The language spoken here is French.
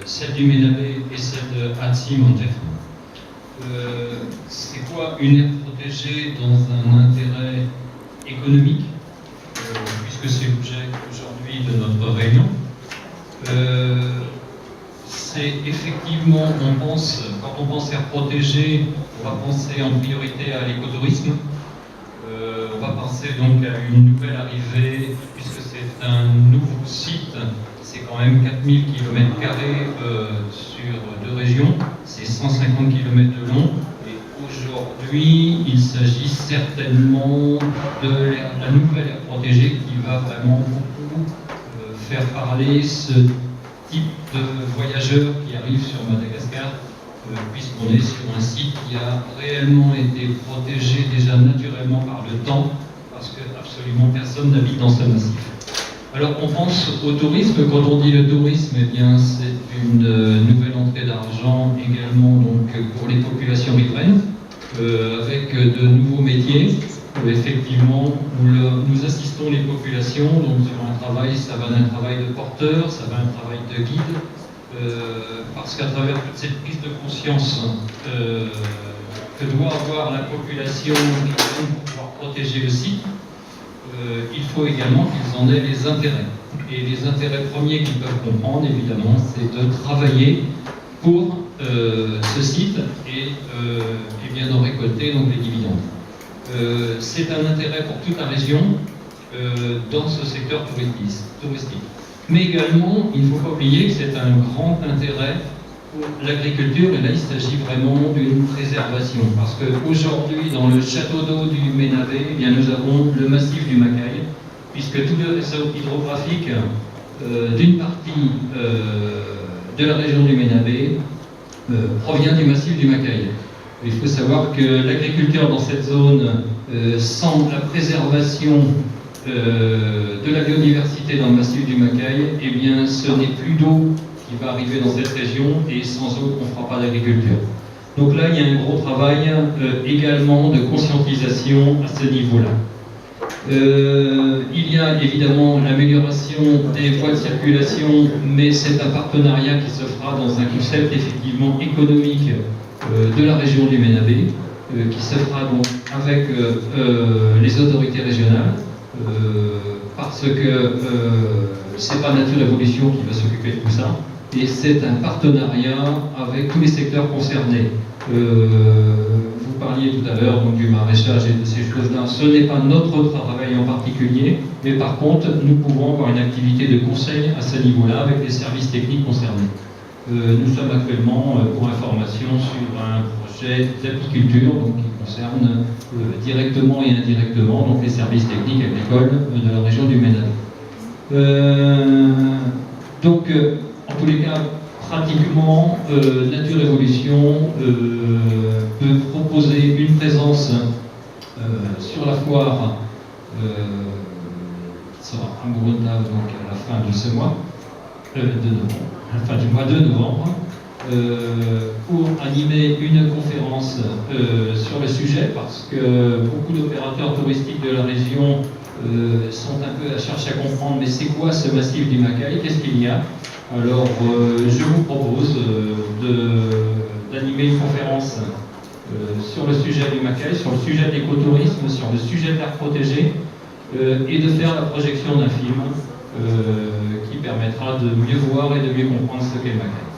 celle du Ménabé et celle de Hatsi-Montef. C'est quoi une aire protégée dans un intérêt économique, puisque c'est l'objet aujourd'hui de notre réunion. C'est effectivement, quand on pense aire protégée, on va penser en priorité à l'écotourisme. On va penser donc à une nouvelle arrivée, puisque c'est un nouveau site. C'est quand même 4000 km² sur 2 régions, c'est 150 km de long. Et aujourd'hui, il s'agit certainement de la nouvelle aire protégée qui va vraiment beaucoup faire parler ce type de voyageurs qui arrivent sur Madagascar, puisqu'on est sur un site qui a réellement été protégé déjà naturellement par le temps, parce que absolument personne n'habite dans ce massif. Alors on pense au tourisme. Quand on dit le tourisme, eh bien c'est une nouvelle entrée d'argent également donc pour les populations riveraines, avec de nouveaux métiers. Effectivement, nous assistons les populations donc sur un travail, ça va d'un travail de porteur, ça va d'un travail de guide, parce qu'à travers toute cette prise de conscience que doit avoir la population pour pouvoir protéger le site, il faut également qu'ils en aient les intérêts. Et les intérêts premiers qu'ils peuvent comprendre, évidemment, c'est de travailler pour ce site et bien d'en récolter donc, les dividendes. C'est un intérêt pour toute la région dans ce secteur touristique. Mais également, il ne faut pas oublier que c'est un grand intérêt pour l'agriculture, et là il s'agit vraiment d'une préservation, parce qu'aujourd'hui dans le château d'eau du Ménabé, eh bien, nous avons le massif du Macaï, puisque tout le réseau hydrographique d'une partie de la région du Ménabé provient du massif du Macaï. Il faut savoir que l'agriculture dans cette zone, sans la préservation de la biodiversité dans le massif du Macaï, eh bien ce n'est plus d'eau qui va arriver dans cette région, et sans eau, on ne fera pas d'agriculture. Donc là, il y a un gros travail également de conscientisation à ce niveau-là. Il y a évidemment l'amélioration des voies de circulation, mais c'est un partenariat qui se fera dans un concept effectivement économique de la région du Ménabé, qui se fera donc avec les autorités régionales, parce que c'est pas Nature Évolution qui va s'occuper de tout ça, et c'est un partenariat avec tous les secteurs concernés. Vous parliez tout à l'heure du maraîchage et de ces choses-là. Ce n'est pas notre travail en particulier, mais par contre, nous pouvons avoir une activité de conseil à ce niveau-là avec les services techniques concernés. Nous sommes actuellement, pour information, sur un projet d'apiculture qui concerne directement et indirectement donc les services techniques agricoles de la région du Ménabé. En tous les cas, pratiquement, Nature Évolution peut proposer une présence sur la foire qui sera à Mouronave donc à la fin de ce mois, à la fin du mois de novembre, pour animer une conférence sur le sujet, parce que beaucoup d'opérateurs touristiques de la région sont un peu à chercher à comprendre, mais c'est quoi ce massif du Macaï, qu'est-ce qu'il y a? Alors je vous propose d'animer une conférence sur le sujet du Macaï, sur le sujet de l'écotourisme, sur le sujet de l'aire protégée, et de faire la projection d'un film qui permettra de mieux voir et de mieux comprendre ce qu'est le Macaï.